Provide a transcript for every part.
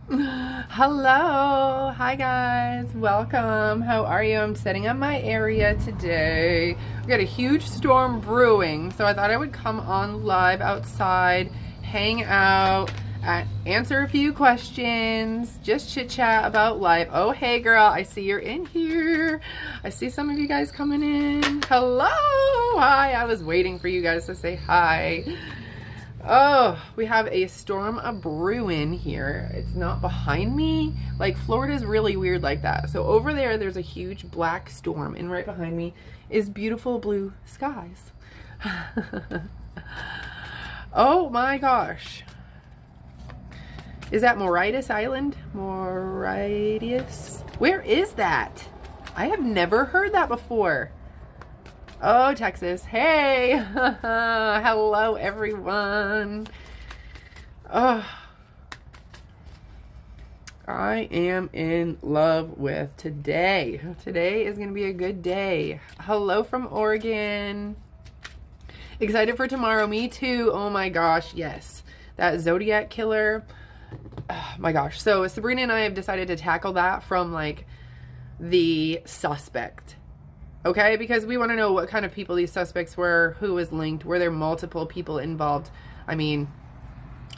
Hello. Hi guys. Welcome. How are you? I'm setting up my area today. We got a huge storm brewing, so I thought I would come on live outside, hang out, answer a few questions, just chit chat about life. Oh, hey girl, I see you're in here. I see some of you guys coming in. Hello. Hi. I was waiting for you guys to say hi. Oh, we have a storm a brewing here. It's not behind me. Like, Florida's really weird like that. So over there, there's a huge black storm, and right behind me is beautiful blue skies. Oh my gosh. Is that Mauritius Island? Mauritius? Where is that? I have never heard that before. Oh, Texas. Hey. Hello, everyone. Oh, I am in love with today. Today is going to be a good day. Hello from Oregon. Excited for tomorrow. Me too. Oh my gosh. Yes. That Zodiac killer. Oh my gosh. So Sabrina and I have decided to tackle that from like the suspect. Okay, because we want to know what kind of people these suspects were, who was linked, were there multiple people involved? I mean,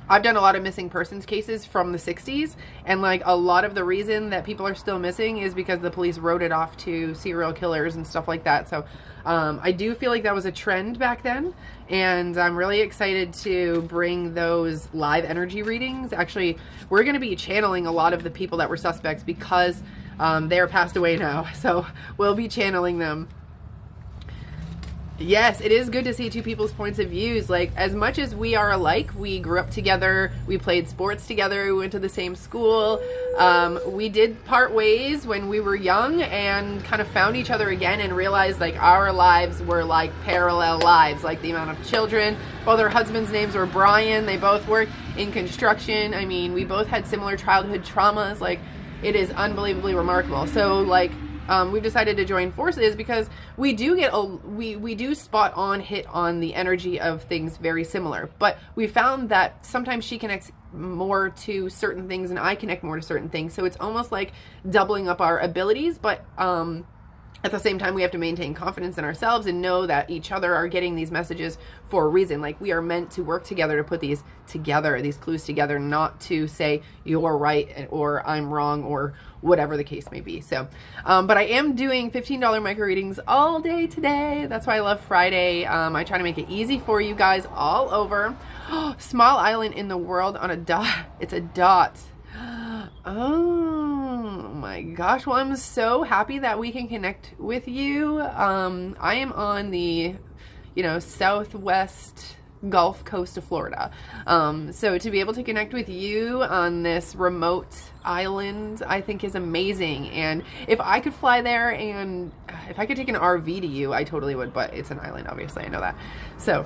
I've done a lot of missing persons cases from the 60s, and like a lot of the reason that people are still missing is because the police wrote it off to serial killers and stuff like that. So I do feel like that was a trend back then, and I'm really excited to bring those live energy readings. Actually, we're going to be channeling a lot of the people that were suspects because they are passed away now, so we'll be channeling them. Yes, it is good to see two people's points of views. Like, as much as we are alike, we grew up together, we played sports together, we went to the same school. We did part ways when we were young and kind of found each other again and realized like our lives were like parallel lives, like the amount of children. Both our husbands' names were Brian. They both worked in construction. I mean, we both had similar childhood traumas. Like, it is unbelievably remarkable. So like, we've decided to join forces because we do get we do spot on hit on the energy of things very similar, but we found that sometimes she connects more to certain things and I connect more to certain things, so it's almost like doubling up our abilities, but at the same time, we have to maintain confidence in ourselves and know that each other are getting these messages for a reason. Like, we are meant to work together to put these together, these clues together, not to say you're right or I'm wrong or whatever the case may be. So, but I am doing $15 micro readings all day today. That's why I love Friday. I try to make it easy for you guys all over. Small island in the world on a dot. It's a dot. Oh my gosh. Well, I'm so happy that we can connect with you. I am on the, southwest Gulf Coast of Florida. So to be able to connect with you on this remote island, I think is amazing. And if I could fly there and if I could take an RV to you, I totally would, but it's an island, obviously. I know that. So,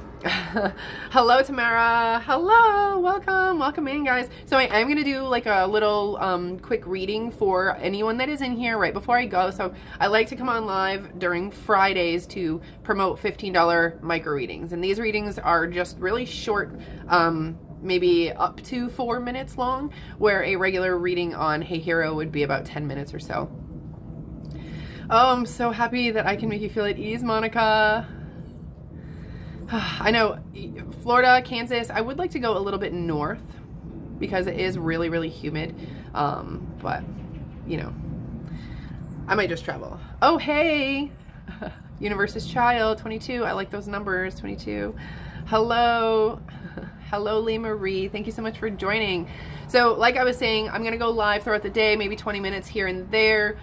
hello, Tamara. Hello. Welcome in, guys. So I am going to do like a little quick reading for anyone that is in here right before I go. So I like to come on live during Fridays to promote $15 micro readings. And these readings are just really short, maybe up to 4 minutes long, where a regular reading on Hey Hero would be about 10 minutes or so. Oh, I'm so happy that I can make you feel at ease, Monica. I know, Florida, Kansas, I would like to go a little bit north because it is really, really humid. But, I might just travel. Oh, hey, Universe's Child, 22. I like those numbers, 22. Hello. Hello, Lee Marie. Thank you so much for joining. So like I was saying, I'm going to go live throughout the day, maybe 20 minutes here and there.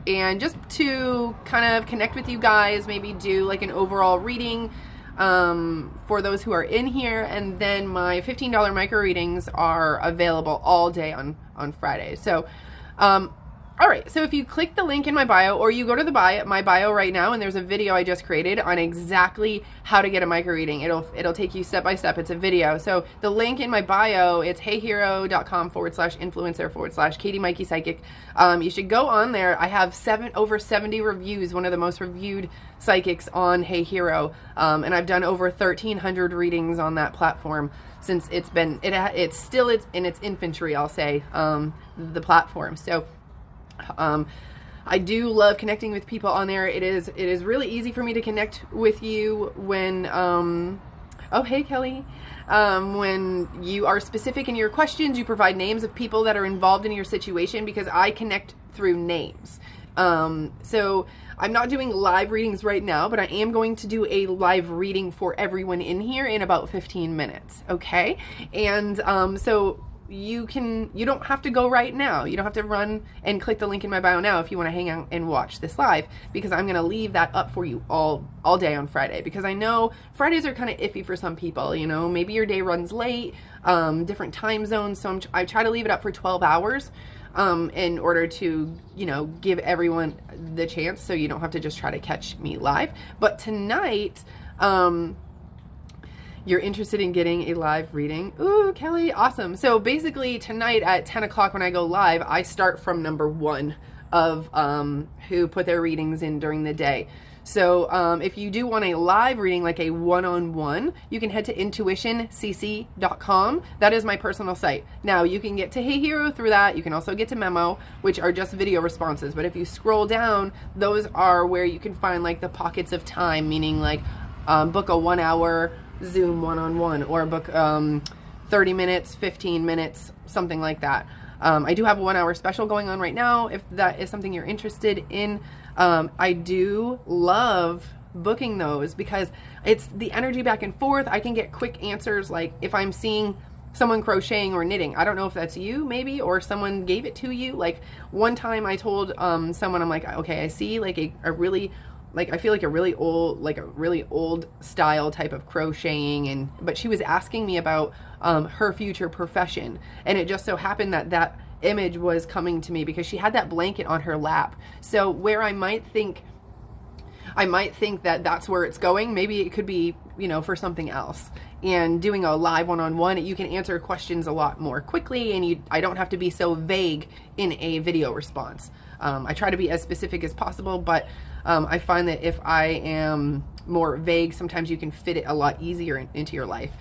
And just to kind of connect with you guys, maybe do like an overall reading for those who are in here. And then my $15 micro readings are available all day on Friday. So All right, so if you click the link in my bio, or you go to my bio right now, and there's a video I just created on exactly how to get a Maike reading. It'll take you step by step. It's a video. So the link in my bio, it's heyhero.com/influencer/Katie Maike Psychic. You should go on there. I have over 70 reviews, one of the most reviewed psychics on Hey Hero, and I've done over 1,300 readings on that platform since it's still in its infancy, I'll say, the platform. So I do love connecting with people on there. It is really easy for me to connect with you when, oh, hey, Kelly. When you are specific in your questions, you provide names of people that are involved in your situation, because I connect through names. So I'm not doing live readings right now, but I am going to do a live reading for everyone in here in about 15 minutes. Okay. And, so you don't have to go right now. You don't have to run and click the link in my bio now if you want to hang out and watch this live, because I'm going to leave that up for you all day on Friday, because I know Fridays are kind of iffy for some people. You know, maybe your day runs late, different time zones. So I try to leave it up for 12 hours, in order to, you know, give everyone the chance, so you don't have to just try to catch me live. But tonight, you're interested in getting a live reading. Ooh, Kelly, awesome. So basically tonight at 10 o'clock when I go live, I start from number 1 of who put their readings in during the day. So if you do want a live reading, like a one-on-one, you can head to intuitioncc.com. That is my personal site. Now you can get to Hey Hero through that. You can also get to Memo, which are just video responses. But if you scroll down, those are where you can find like the pockets of time, meaning like book a 1 hour Zoom one-on-one, or book 30 minutes, 15 minutes, something like that. I do have a 1 hour special going on right now if that is something you're interested in. I do love booking those because it's the energy back and forth. I can get quick answers, like if I'm seeing someone crocheting or knitting. I don't know if that's you maybe, or someone gave it to you. Like one time I told someone, I'm like, okay, I see like a really, like I feel like a really old style type of crocheting, but she was asking me about her future profession, and it just so happened that image was coming to me because she had that blanket on her lap. So where I might think that that's where it's going, maybe it could be, you know, for something else. And doing a live one-on-one, you can answer questions a lot more quickly, and I don't have to be so vague in a video response. I try to be as specific as possible, but I find that if I am more vague, sometimes you can fit it a lot easier into your life.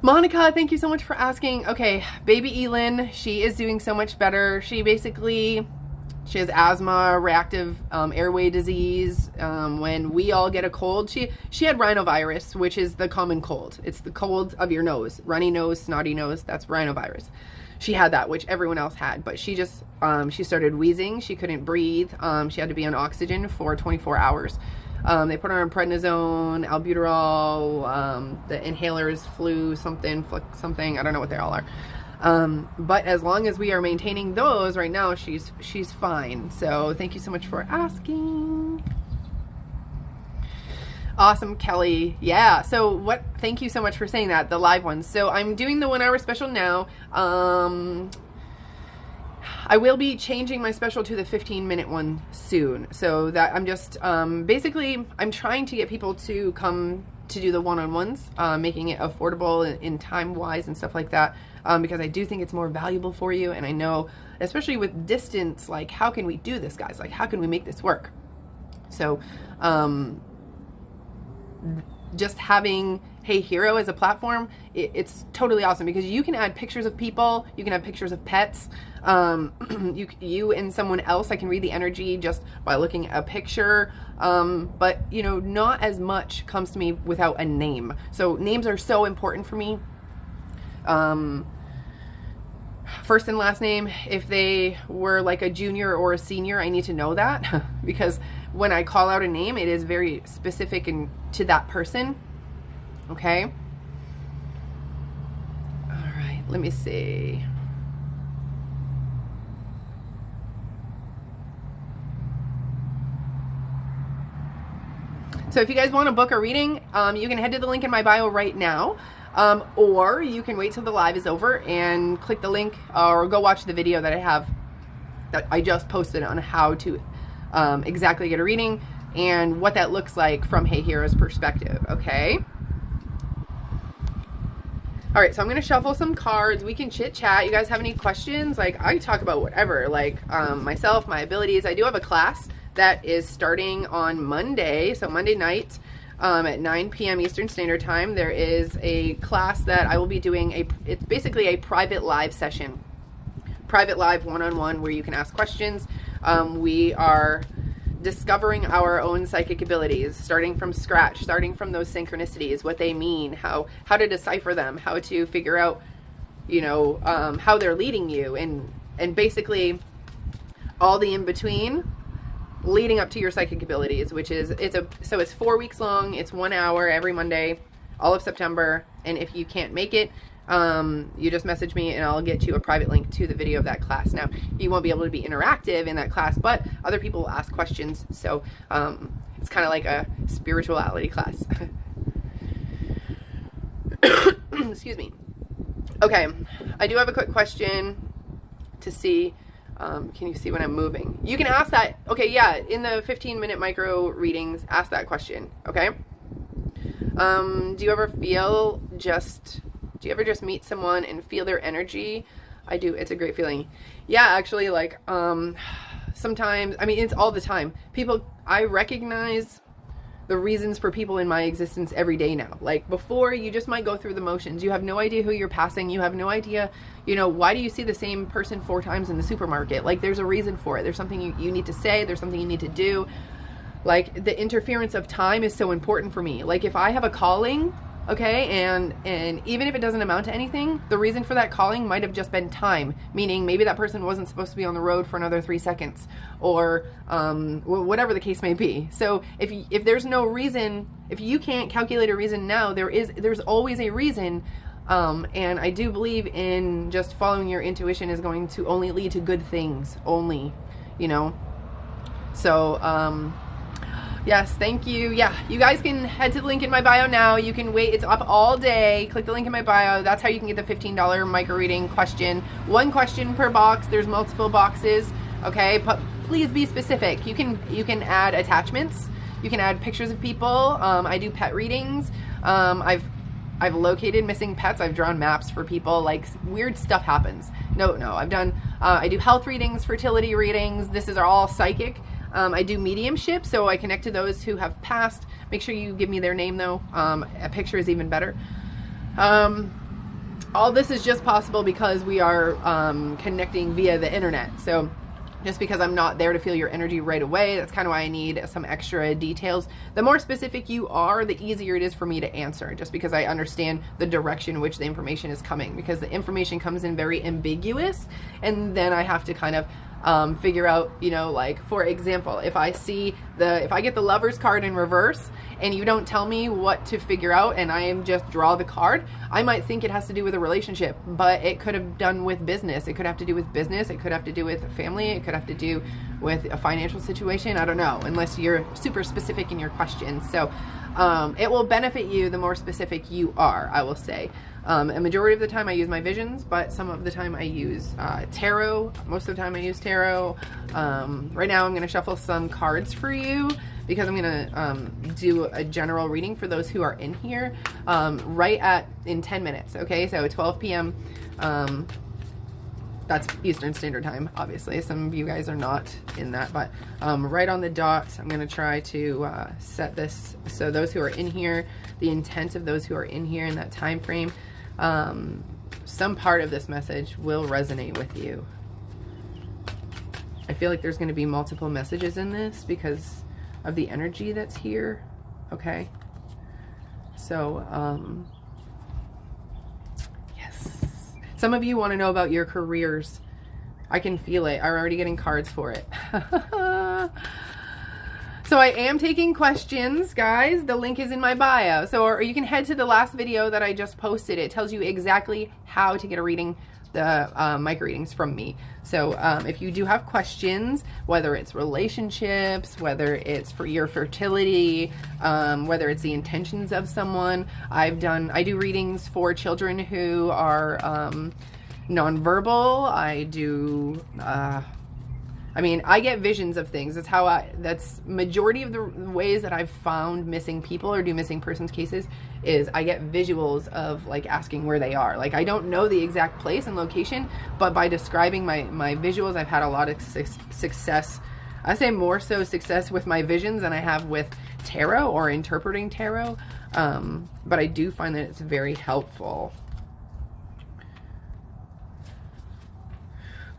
Monica, thank you so much for asking. Okay, baby Elin, she is doing so much better. She has asthma, reactive airway disease. When we all get a cold, she had rhinovirus, which is the common cold. It's the cold of your nose, runny nose, snotty nose. That's rhinovirus. She had that, which everyone else had, but she just, she started wheezing. She couldn't breathe. She had to be on oxygen for 24 hours. They put her on prednisone, albuterol, the inhalers, flu, something, I don't know what they all are. But as long as we are maintaining those right now, she's fine. So thank you so much for asking. Awesome, Kelly. Yeah. So thank you so much for saying that, the live ones. So I'm doing the 1 hour special now. I will be changing my special to the 15-minute one soon. So that I'm just, basically, I'm trying to get people to come to do the one-on-ones, making it affordable in time-wise and stuff like that, because I do think it's more valuable for you. And I know, especially with distance, like, how can we do this, guys? Like, how can we make this work? So, just having Hey Hero as a platform, it's totally awesome because you can add pictures of people, you can have pictures of pets, you and someone else. I can read the energy just by looking at a picture, but you know, not as much comes to me without a name. So names are so important for me. First and last name, if they were like a junior or a senior, I need to know that because when I call out a name, it is very specific and to that person. Okay. All right. Let me see. So if you guys want to book a reading, you can head to the link in my bio right now. Or you can wait till the live is over and click the link or go watch the video that that I just posted on how to exactly get a reading and what that looks like from Hey Hero's perspective, okay? All right, so I'm going to shuffle some cards. We can chit chat. You guys have any questions? Like, I talk about whatever, like myself, my abilities. I do have a class that is starting on Monday. So Monday night at 9 p.m. Eastern Standard Time, there is a class that I will be doing. It's basically a private live session, private live one-on-one where you can ask questions. We are discovering our own psychic abilities, starting from scratch, starting from those synchronicities, what they mean, how to decipher them, how to figure out, you know, how they're leading you, and basically all the in between leading up to your psychic abilities, which is so it's 4 weeks long. It's 1 hour every Monday, all of September. And if you can't make it, you just message me and I'll get you a private link to the video of that class. Now, you won't be able to be interactive in that class, but other people will ask questions. So it's kind of like a spirituality class. Excuse me. Okay, I do have a quick question to see. Can you see when I'm moving? You can ask that. Okay, yeah, in the 15-minute micro readings, ask that question, okay? Do you ever just meet someone and feel their energy? I do. It's a great feeling. Yeah, actually, like, sometimes, I mean, it's all the time. I recognize the reasons for people in my existence every day now. Like, before, you just might go through the motions. You have no idea who you're passing. You have no idea, you know, why do you see the same person 4 times in the supermarket? Like, there's a reason for it. There's something you need to say. There's something you need to do. Like, the interference of time is so important for me. Like, if I have a calling, okay, and even if it doesn't amount to anything, the reason for that calling might have just been time, meaning maybe that person wasn't supposed to be on the road for another 3 seconds, or whatever the case may be. So if there's no reason, if you can't calculate a reason now, there's always a reason, and I do believe in just following your intuition is going to only lead to good things, only, you know. So yes, thank you. Yeah, you guys can head to the link in my bio now. You can wait. It's up all day. Click the link in my bio. That's how you can get the $15 micro reading question. 1 question per box. There's multiple boxes. Okay, but please be specific. You can add attachments. You can add pictures of people. I do pet readings. I've located missing pets. I've drawn maps for people. Like, weird stuff happens. No, I've done. I do health readings, fertility readings. This is all psychic. I do mediumship, so I connect to those who have passed. Make sure you give me their name, though. A picture is even better. All this is just possible because we are connecting via the internet. So just because I'm not there to feel your energy right away, that's kind of why I need some extra details. The more specific you are, the easier it is for me to answer, just because I understand the direction in which the information is coming, because the information comes in very ambiguous, and then I have to kind of figure out, you know, like, for example, if I get the Lover's card in reverse and you don't tell me what to figure out and I am just draw the card, I might think it has to do with a relationship, but it could have done with business. It could have to do with business. It could have to do with family. It could have to do with a financial situation. I don't know, unless you're super specific in your questions. So it will benefit you the more specific you are, I will say. A majority of the time I use my visions, but some of the time I use tarot. Most of the time I use tarot. Right now I'm going to shuffle some cards for you because I'm going to do a general reading for those who are in here in 10 minutes. Okay, so 12 p.m. That's Eastern Standard Time, obviously. Some of you guys are not in that, but right on the dot, I'm going to try to set this so those who are in here, the intent of those who are in here in that time frame, some part of this message will resonate with you. I feel like there's going to be multiple messages in this because of the energy that's here. Okay. So, yes. Some of you want to know about your careers. I can feel it. I'm already getting cards for it. So I am taking questions, guys. The link is in my bio. So, or you can head to the last video that I just posted. It tells you exactly how to get a reading, the micro readings from me. So if you do have questions, whether it's relationships, whether it's for your fertility, whether it's the intentions of someone, I do readings for children who are nonverbal. I do I mean, I get visions of things. That's majority of the ways that I've found missing people or do missing persons cases is I get visuals of like asking where they are. Like I don't know the exact place and location, but by describing my visuals, I've had a lot of success. I say more so success with my visions than I have with tarot or interpreting tarot. But I do find that it's very helpful.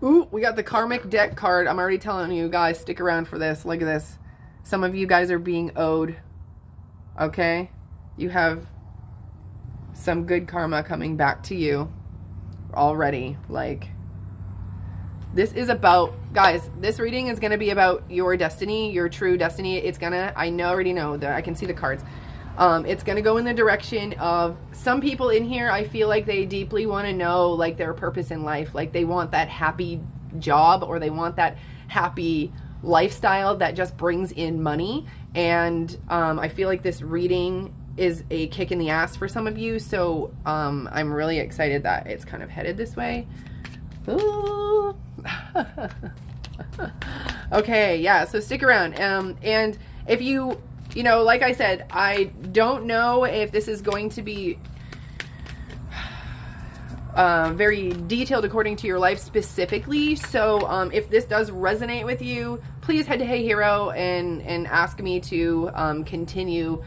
Ooh, we got the Karmic deck card. I'm already telling you guys, stick around for this. Look at this. Some of you guys are being owed. Okay? You have some good karma coming back to you already. Like, this is about, guys, this reading is going to be about your destiny, your true destiny. It's going to, already know that I can see the cards. It's going to go in the direction of some people in here. I feel like they deeply want to know like their purpose in life. Like they want that happy job or they want that happy lifestyle that just brings in money. And I feel like this reading is a kick in the ass for some of you. So I'm really excited that it's kind of headed this way. Ooh. Okay, yeah, so stick around. And if you know, like I said, I don't know if this is going to be very detailed according to your life specifically. So if this does resonate with you, please head to Hey Hero and ask me to continue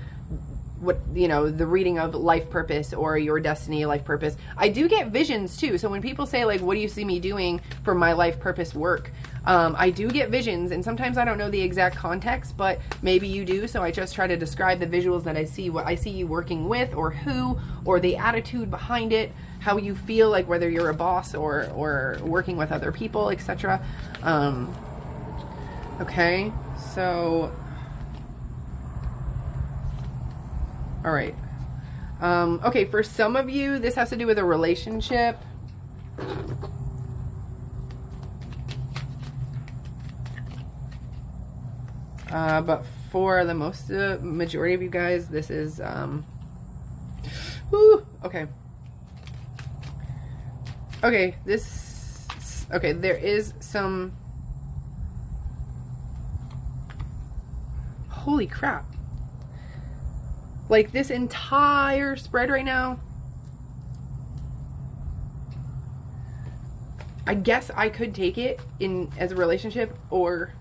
the reading of life purpose or your destiny life purpose. I do get visions too. So when people say like, what do you see me doing for my life purpose work? I do get visions, and sometimes I don't know the exact context, but maybe you do. So I just try to describe the visuals that I see, what I see you working with, or who, or the attitude behind it, how you feel, like whether you're a boss or working with other people, etc. Okay, so all right. Okay, for some of you, this has to do with a relationship. But for the majority of you guys, this is, okay. Okay, there is some, holy crap. Like this entire spread right now, I guess I could take it as a relationship or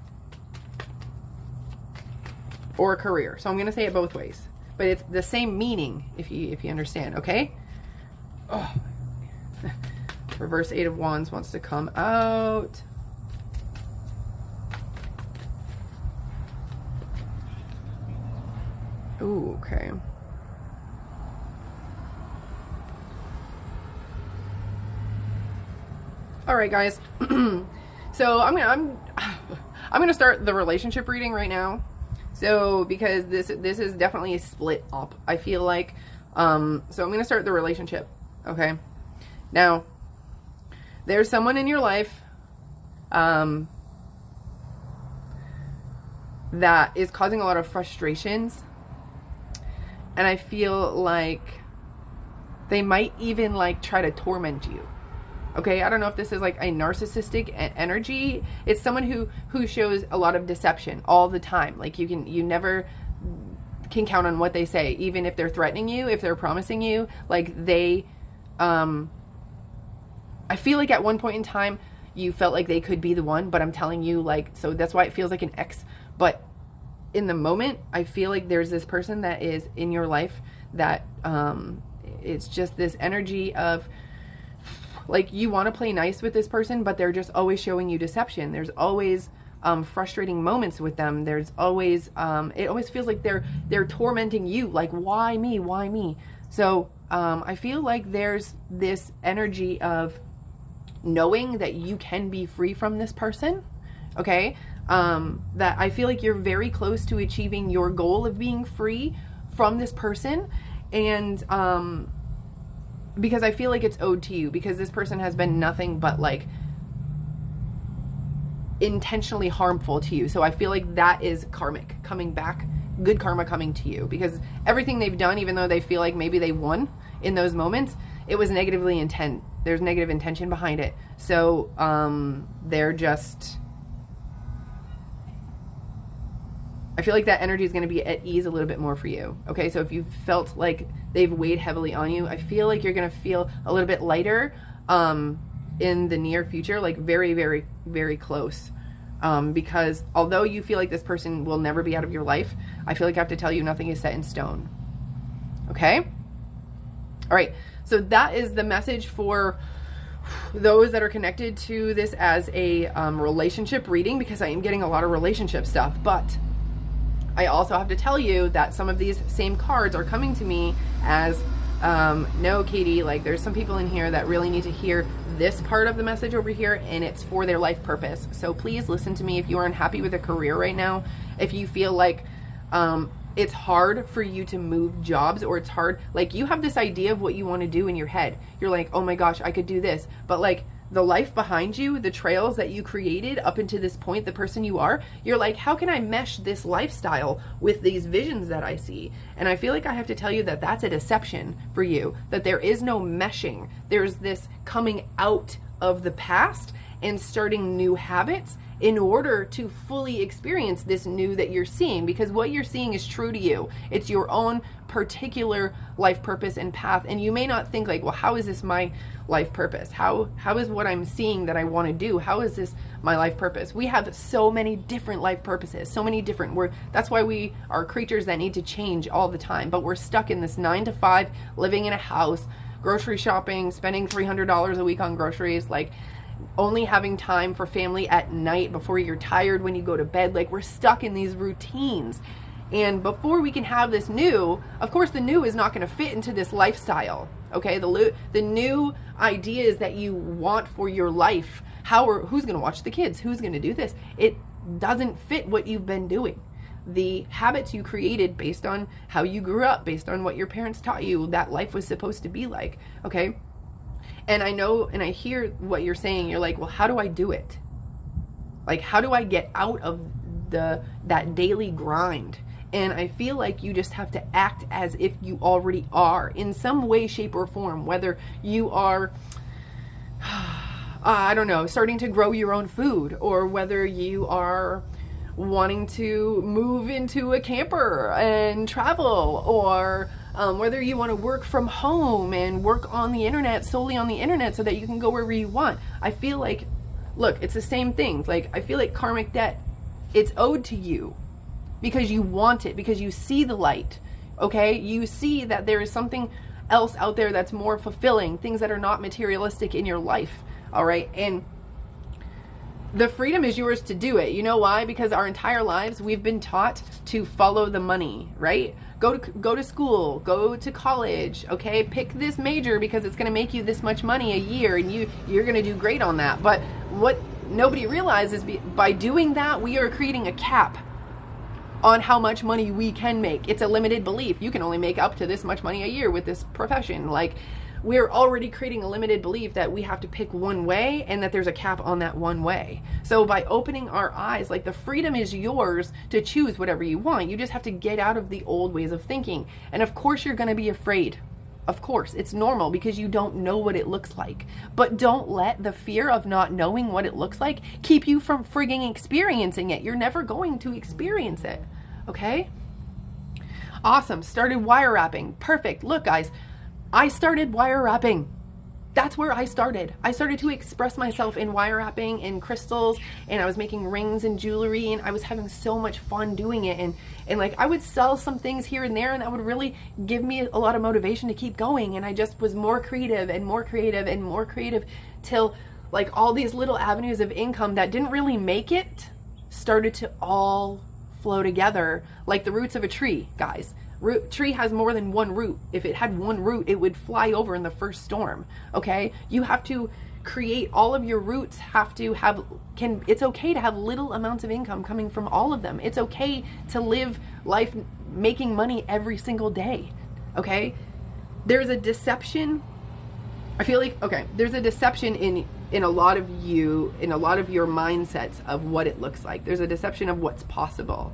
a career. So I'm going to say it both ways, but it's the same meaning if you understand, okay? Oh. Reverse Eight of Wands wants to come out. Ooh, okay. All right, guys. So I'm gonna start the relationship reading right now. So because this is definitely split up, I feel like. So I'm gonna start the relationship. Okay. Now, there's someone in your life that is causing a lot of frustrations. And I feel like they might even like try to torment you. Okay, I don't know if this is like a narcissistic energy. It's someone who shows a lot of deception all the time. Like you never can count on what they say, even if they're threatening you, if they're promising you. Like they, I feel like at one point in time you felt like they could be the one, but I'm telling you, like, so that's why it feels like an ex. But in the moment, I feel like there's this person that is in your life that it's just this energy of like you want to play nice with this person, but they're just always showing you deception. There's always frustrating moments with them. There's always it always feels like they're tormenting you, like why me, why me? So I feel like there's this energy of knowing that you can be free from this person. Okay, that I feel like you're very close to achieving your goal of being free from this person. And because I feel like it's owed to you, because this person has been nothing but like intentionally harmful to you. So I feel like that is karmic coming back, good karma coming to you, because everything they've done, even though they feel like maybe they won in those moments, it was negatively intent. There's negative intention behind it. So they're just I feel like that energy is going to be at ease a little bit more for you. Okay, so if you felt like they've weighed heavily on you, I feel like you're going to feel a little bit lighter in the near future, like very, very, very close. Because although you feel like this person will never be out of your life, I feel like I have to tell you nothing is set in stone. Okay? All right, so that is the message for those that are connected to this as a relationship reading, because I am getting a lot of relationship stuff. But I also have to tell you that some of these same cards are coming to me as, no, Katie, like there's some people in here that really need to hear this part of the message over here, and it's for their life purpose. So please listen to me if you are unhappy with a career right now, if you feel like it's hard for you to move jobs, or it's hard, like you have this idea of what you want to do in your head. You're like, oh my gosh, I could do this. But like the life behind you, the trails that you created up until this point, the person you are, you're like, how can I mesh this lifestyle with these visions that I see? And I feel like I have to tell you that that's a deception for you, that there is no meshing. There's this coming out of the past and starting new habits in order to fully experience this new that you're seeing, because what you're seeing is true to you. It's your own particular life purpose and path. And you may not think like, well, how is this my life purpose? How is what I'm seeing that I want to do? How is this my life purpose? We have so many different life purposes, so many different, that's why we are creatures that need to change all the time, but we're stuck in this 9 to 5, living in a house, grocery shopping, spending $300 a week on groceries, like only having time for family at night before you're tired when you go to bed. Like we're stuck in these routines. And before we can have this new, of course the new is not going to fit into this lifestyle. Okay, the new ideas that you want for your life, who's going to watch the kids? Who's going to do this? It doesn't fit what you've been doing. The habits you created based on how you grew up, based on what your parents taught you that life was supposed to be like. Okay. And I know, and I hear what you're saying. You're like, well, how do I do it? Like, how do I get out of that daily grind? And I feel like you just have to act as if you already are in some way, shape, or form, whether you are, I don't know, starting to grow your own food, or whether you are wanting to move into a camper and travel, or whether you want to work from home and work on the internet, solely on the internet, so that you can go wherever you want. I feel like, look, it's the same thing. Like, I feel like karmic debt, it's owed to you because you want it, because you see the light, okay? You see that there is something else out there that's more fulfilling, things that are not materialistic in your life, all right? And the freedom is yours to do it. You know why? Because our entire lives we've been taught to follow the money, right? Go to school, go to college, okay? Pick this major because it's going to make you this much money a year, and you're going to do great on that. But what nobody realizes, by doing that, we are creating a cap on how much money we can make. It's a limited belief. You can only make up to this much money a year with this profession. Like, we're already creating a limited belief that we have to pick one way and that there's a cap on that one way. So by opening our eyes, like, the freedom is yours to choose whatever you want. You just have to get out of the old ways of thinking. And of course you're going to be afraid. Of course, it's normal because you don't know what it looks like. But don't let the fear of not knowing what it looks like keep you from frigging experiencing it. You're never going to experience it. Okay? Awesome. Started wire wrapping. Perfect. Look, guys, I started wire wrapping. That's where I started. I started to express myself in wire wrapping and crystals, and I was making rings and jewelry, and I was having so much fun doing it. And like, I would sell some things here and there, and that would really give me a lot of motivation to keep going. And I just was more creative and more creative and more creative till like all these little avenues of income that didn't really make it started to all flow together like the roots of a tree, guys. Tree has more than one root. If it had one root, it would fly over in the first storm. Okay? You have to create all of your roots. It's okay to have little amounts of income coming from all of them. It's okay to live life making money every single day. Okay? There's a deception. I feel like, okay, there's a deception in a lot of you, in a lot of your mindsets of what it looks like. There's a deception of what's possible.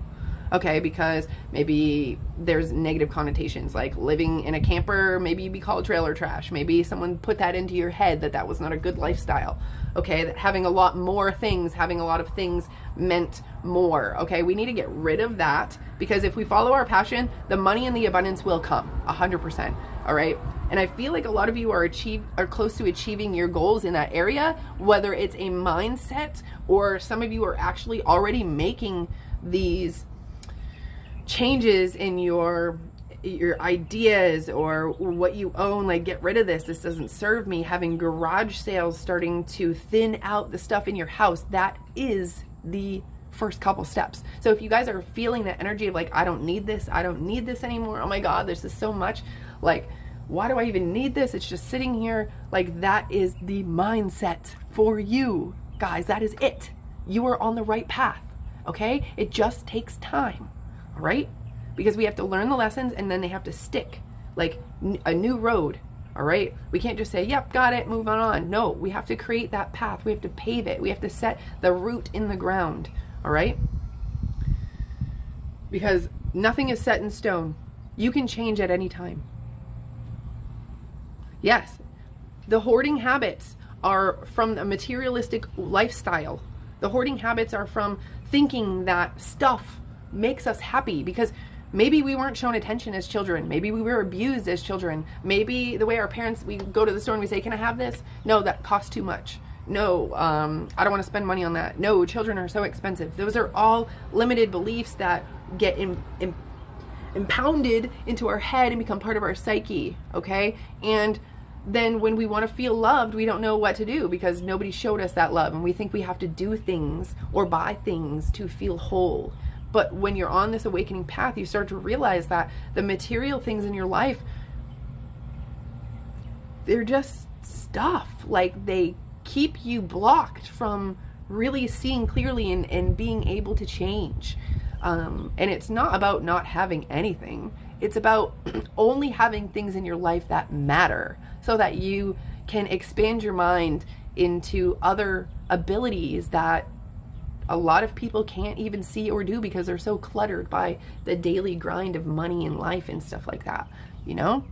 Okay, because maybe there's negative connotations, like living in a camper, maybe you'd be called trailer trash. Maybe someone put that into your head that was not a good lifestyle. Okay, that having a lot more things, having a lot of things meant more. Okay, we need to get rid of that, because if we follow our passion, the money and the abundance will come 100%. All right. And I feel like a lot of you are close to achieving your goals in that area, whether it's a mindset or some of you are actually already making these changes in your ideas or what you own. Like, get rid of this doesn't serve me. Having garage sales, starting to thin out the stuff in your house, that is the first couple steps. So if you guys are feeling that energy of like, I don't need this anymore, oh my god, this is so much, like, why do I even need this, it's just sitting here, like, that is the mindset for you guys. That is it. You are on the right path. Okay, it just takes time. All right, because we have to learn the lessons and then they have to stick, like a new road. All right, we can't just say, yep, got it, move on. No, we have to create that path. We have to pave it. We have to set the root in the ground. All right, because nothing is set in stone. You can change at any time. Yes, the hoarding habits are from a materialistic lifestyle. The hoarding habits are from thinking that stuff makes us happy, because maybe we weren't shown attention as children. Maybe we were abused as children. Maybe the way our parents, we go to the store and we say, can I have this? No, that costs too much. No, I don't want to spend money on that. No, children are so expensive. Those are all limited beliefs that get impounded into our head and become part of our psyche, okay? And then when we want to feel loved, we don't know what to do because nobody showed us that love, and we think we have to do things or buy things to feel whole. But when you're on this awakening path, you start to realize that the material things in your life, they're just stuff. Like, they keep you blocked from really seeing clearly and being able to change. And it's not about not having anything. It's about only having things in your life that matter, so that you can expand your mind into other abilities that a lot of people can't even see or do because they're so cluttered by the daily grind of money and life and stuff like that, you know?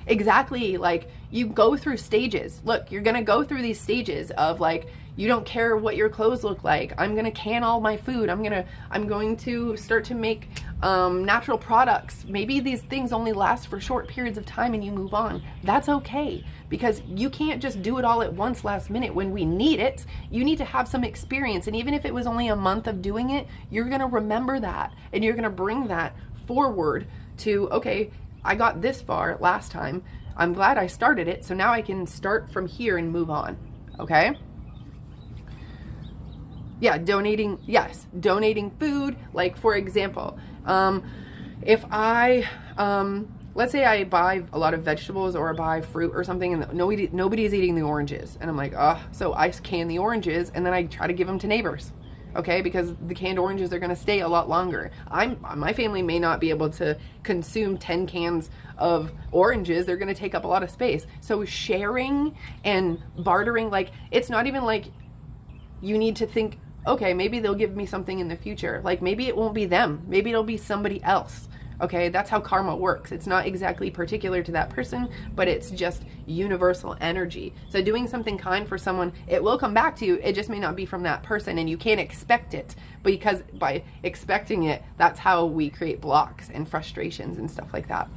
Exactly, like, you go through stages. Look, you're gonna go through these stages of, like, you don't care what your clothes look like. I'm gonna can all my food. I'm going to start to make natural products. Maybe these things only last for short periods of time and you move on. That's okay, because you can't just do it all at once last minute when we need it. You need to have some experience, and even if it was only a month of doing it, you're gonna remember that and you're gonna bring that forward to, okay, I got this far last time. I'm glad I started it, so now I can start from here and move on. Okay? Yeah, donating, yes, donating food. Like, for example, if I, let's say I buy a lot of vegetables or I buy fruit or something and nobody's eating the oranges. And I'm like, oh, so I can the oranges and then I try to give them to neighbors. Okay, because the canned oranges are going to stay a lot longer. My family may not be able to consume 10 cans of oranges. They're going to take up a lot of space. So sharing and bartering, like, it's not even like you need to think, okay, maybe they'll give me something in the future. Like, maybe it won't be them. Maybe it'll be somebody else. Okay, that's how karma works. It's not exactly particular to that person, but it's just universal energy. So doing something kind for someone, it will come back to you. It just may not be from that person, and you can't expect it. Because by expecting it, that's how we create blocks and frustrations and stuff like that.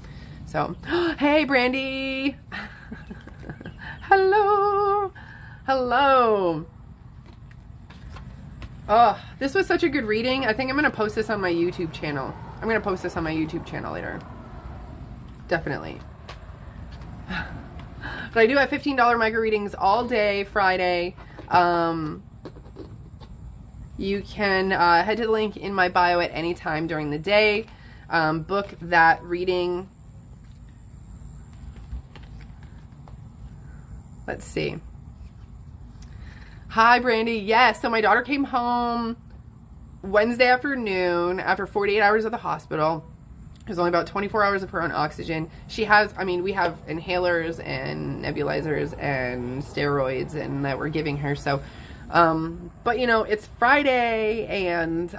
So, hey, Brandy. Hello. Hello. Oh, this was such a good reading. I think I'm going to post this on my YouTube channel. I'm going to post this on my YouTube channel later. Definitely. But I do have $15 micro readings all day Friday. You can head to the link in my bio at any time during the day. Book that reading. Let's see. Hi, Brandy. Yes, so my daughter came home Wednesday afternoon after 48 hours at the hospital. There's only about 24 hours of her on oxygen. She has, I mean, we have inhalers and nebulizers and steroids and that we're giving her. So But you know, it's Friday, and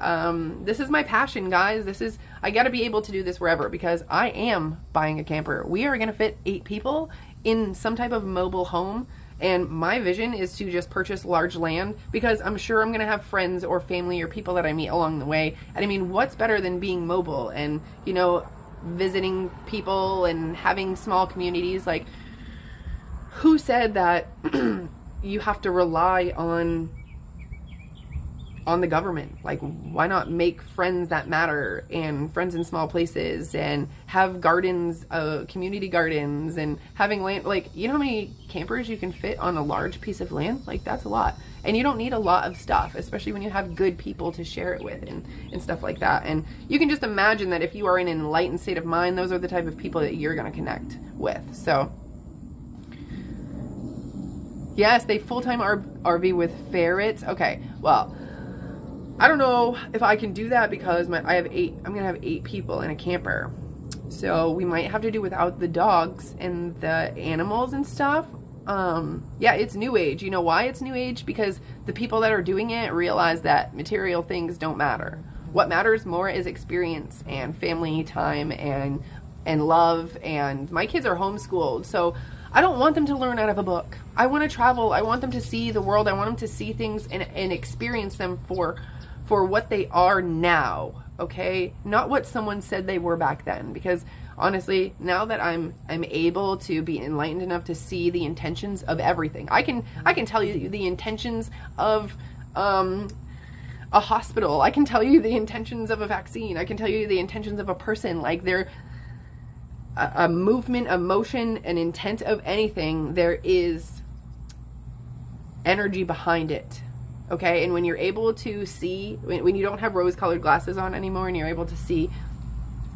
this is my passion, guys. I got to be able to do this wherever, because I am buying a camper. We are going to fit 8 people in some type of mobile home. And my vision is to just purchase large land, because I'm sure I'm going to have friends or family or people that I meet along the way. And I mean, what's better than being mobile and, you know, visiting people and having small communities? Like, who said that you have to rely on the government? Like, why not make friends that matter, and friends in small places, and have gardens, community gardens, and having land? Like, you know how many campers you can fit on a large piece of land? Like, that's a lot. And you don't need a lot of stuff, especially when you have good people to share it with and stuff like that. And you can just imagine that if you are in an enlightened state of mind, those are the type of people that you're going to connect with. So yes, they full-time RV with ferrets. Okay, well, I don't know if I can do that, because I'm gonna have 8 people in a camper. So we might have to do without the dogs and the animals and stuff. Yeah, it's new age. You know why it's new age? Because the people that are doing it realize that material things don't matter. What matters more is experience and family time and love. And my kids are homeschooled, so I don't want them to learn out of a book. I want to travel. I want them to see the world. I want them to see things and experience them for what they are now, okay? Not what someone said they were back then. Because honestly, now that I'm able to be enlightened enough to see the intentions of everything, I can tell you the intentions of a hospital. I can tell you the intentions of a vaccine. I can tell you the intentions of a person. Like, they're a movement, a motion, an intent of anything. There is energy behind it. Okay, and when you're able to see, when you don't have rose-colored glasses on anymore, and you're able to see,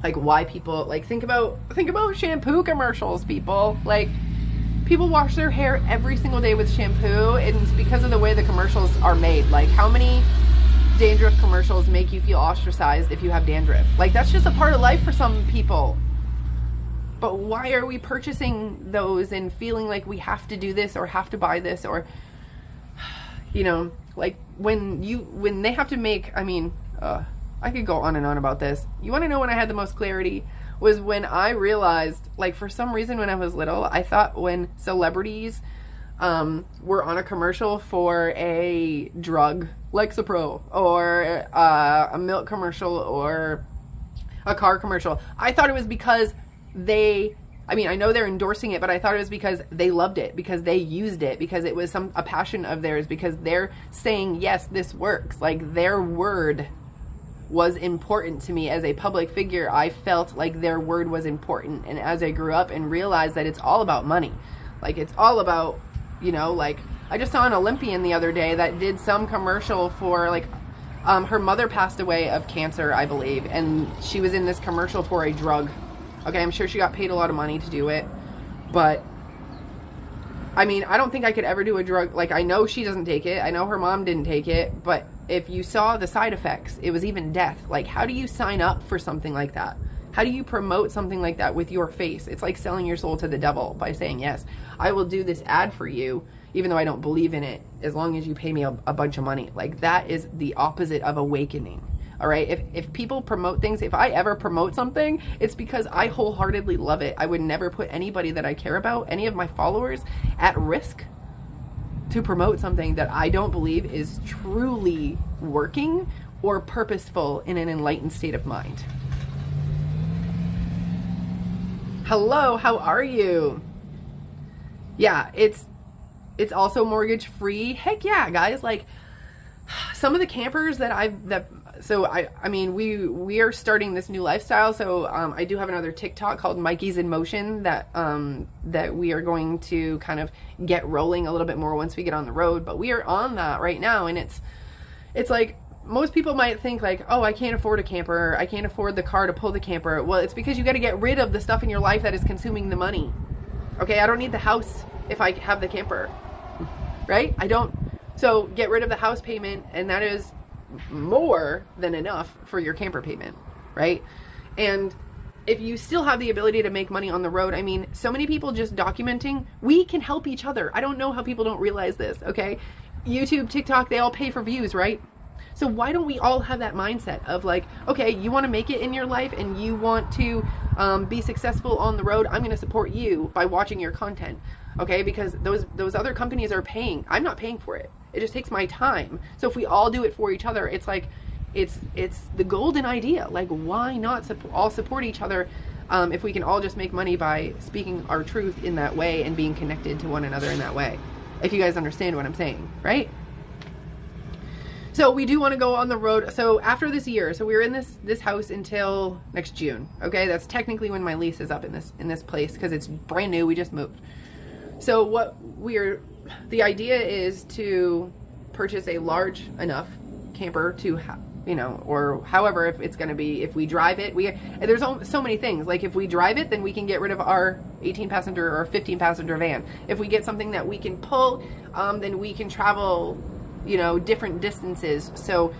like, why people, like, think about shampoo commercials, people. Like, people wash their hair every single day with shampoo, and it's because of the way the commercials are made. Like, how many dandruff commercials make you feel ostracized if you have dandruff? Like, that's just a part of life for some people. But why are we purchasing those and feeling like we have to do this or have to buy this, or, you know, like, when they have to make, I mean, I could go on and on about this. You want to know when I had the most clarity? Was when I realized, like, for some reason when I was little, I thought when celebrities were on a commercial for a drug, Lexapro, or a milk commercial, or a car commercial, I thought it was because I know they're endorsing it, but I thought it was because they loved it, because they used it, because it was a passion of theirs, because they're saying, yes, this works. Like, their word was important to me as a public figure. I felt like their word was important. And as I grew up and realized that it's all about money, like, it's all about, you know, like, I just saw an Olympian the other day that did some commercial for, like, her mother passed away of cancer, I believe, and she was in this commercial for a drug. Okay, I'm sure she got paid a lot of money to do it, but I mean, I don't think I could ever do a drug. Like, I know she doesn't take it. I know her mom didn't take it, but if you saw the side effects, it was even death. Like, how do you sign up for something like that? How do you promote something like that with your face? It's like selling your soul to the devil by saying, yes, I will do this ad for you, even though I don't believe in it, as long as you pay me a bunch of money. Like, that is the opposite of awakening. All right, if people promote things, if I ever promote something, it's because I wholeheartedly love it. I would never put anybody that I care about, any of my followers, at risk to promote something that I don't believe is truly working or purposeful in an enlightened state of mind. Hello, how are you? Yeah, it's also mortgage free. Heck yeah, guys. Like, some of the campers so I mean, we are starting this new lifestyle. So I do have another TikTok called Maike's in Motion that we are going to kind of get rolling a little bit more once we get on the road. But we are on that right now, and it's like, most people might think like, oh, I can't afford a camper, I can't afford the car to pull the camper. Well, it's because you got to get rid of the stuff in your life that is consuming the money. Okay, I don't need the house if I have the camper, right? I don't. So get rid of the house payment, and that is more than enough for your camper payment, right? And if you still have the ability to make money on the road, I mean, so many people just documenting, we can help each other. I don't know how people don't realize this, okay? YouTube, TikTok, they all pay for views, right? So why don't we all have that mindset of like, okay, you want to make it in your life and you want to be successful on the road, I'm going to support you by watching your content, okay? Because those other companies are paying. I'm not paying for it. It just takes my time. So if we all do it for each other, it's like, it's the golden idea. Like, why not all support each other if we can all just make money by speaking our truth in that way and being connected to one another in that way? If you guys understand what I'm saying, right? So we do want to go on the road. So after this year, so we're in this house until next June. Okay, that's technically when my lease is up in this place because it's brand new. We just moved. So the idea is to purchase a large enough camper to or however, if it's going to be, if we drive it, there's so many things. Like if we drive it, then we can get rid of our 18 passenger or 15 passenger van. If we get something that we can pull, then we can travel, different distances. So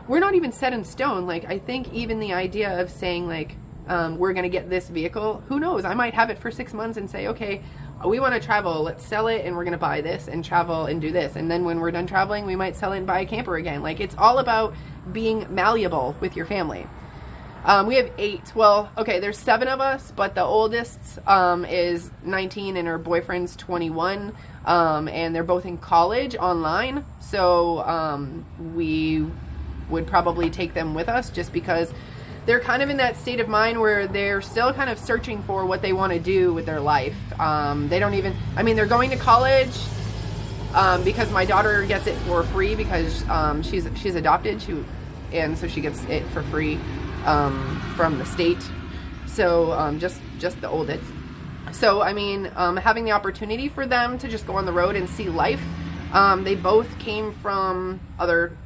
we're not even set in stone. Like I think even the idea of saying like we're going to get this vehicle, who knows, I might have it for 6 months and say, okay, we want to travel, let's sell it and we're going to buy this and travel and do this, and then when we're done traveling we might sell it and buy a camper again. Like it's all about being malleable with your family. We have 8, well, okay, there's 7 of us, but the oldest is 19 and her boyfriend's 21, and they're both in college online, so we would probably take them with us just because they're kind of in that state of mind where they're still kind of searching for what they want to do with their life. They don't even, they're going to college because my daughter gets it for free because she's adopted, and so she gets it for free from the state. So just the oldest. So having the opportunity for them to just go on the road and see life. They both came from other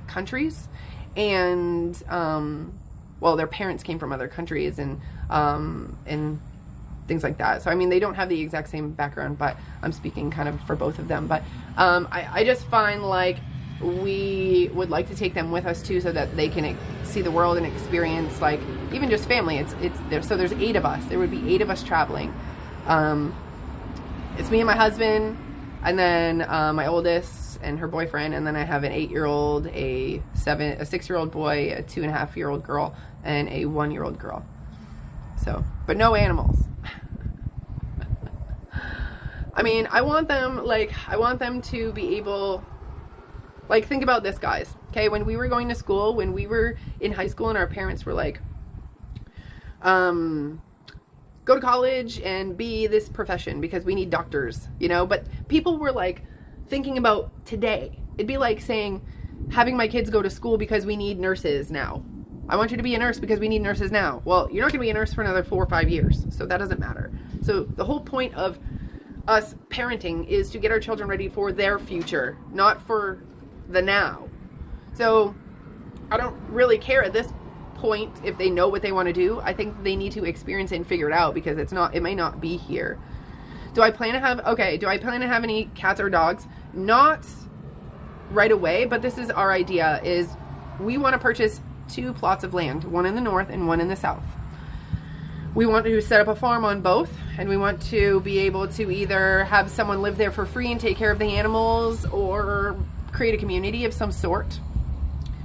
countries, and their parents came from other countries and things like that. So they don't have the exact same background, but I'm speaking kind of for both of them. But I just find like we would like to take them with us too, so that they can see the world and experience like even just family. It's there. So there's 8 of us. There would be 8 of us traveling. It's me and my husband, and then my oldest and her boyfriend, and then I have an 8-year-old, a 6-year-old boy, a 2.5-year-old girl, and a 1-year-old girl. So, but no animals. I want them to be able, like, think about this, guys. Okay, when we were going to school, when we were in high school and our parents were like, go to college and be this profession because we need doctors, but people were like thinking about today. It'd be like saying, having my kids go to school because we need nurses now. I want you to be a nurse because we need nurses now. Well, you're not going to be a nurse for another 4 or 5 years, so that doesn't matter. So the whole point of us parenting is to get our children ready for their future, not for the now. So I don't really care at this point if they know what they want to do. I think they need to experience it and figure it out because it may not be here. Do I plan to have any cats or dogs? Not right away, but this is our idea, is we want to purchase 2 plots of land, one in the north and one in the south. We want to set up a farm on both, and we want to be able to either have someone live there for free and take care of the animals, or create a community of some sort,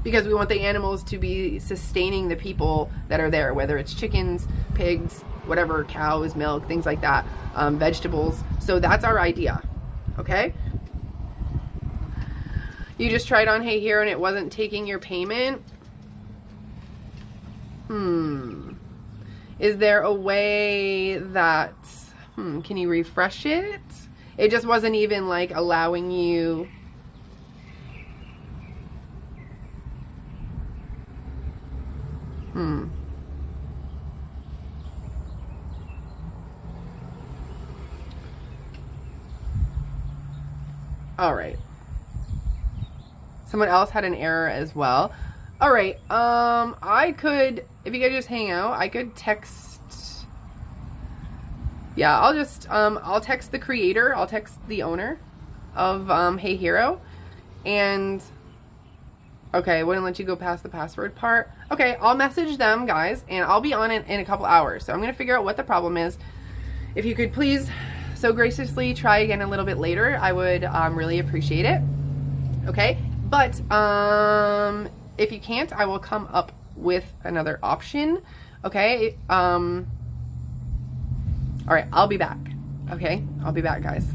because we want the animals to be sustaining the people that are there, whether it's chickens, pigs, whatever, cows, milk, things like that, vegetables. So that's our idea, okay? You just tried on Hey Hero and it wasn't taking your payment? Is there a way that, can you refresh it? It just wasn't even like allowing you. All right. Someone else had an error as well. All right. I could, if you guys just hang out, I could text. Yeah, I'll text the creator. I'll text the owner of Hey Hero, and okay, wouldn't let you go past the password part. Okay, I'll message them, guys, and I'll be on it in a couple hours. So I'm gonna figure out what the problem is. If you could please so graciously try again a little bit later. I would really appreciate it. Okay, but if you can't, I will come up with another option. Okay, all right, I'll be back. Okay, I'll be back, guys.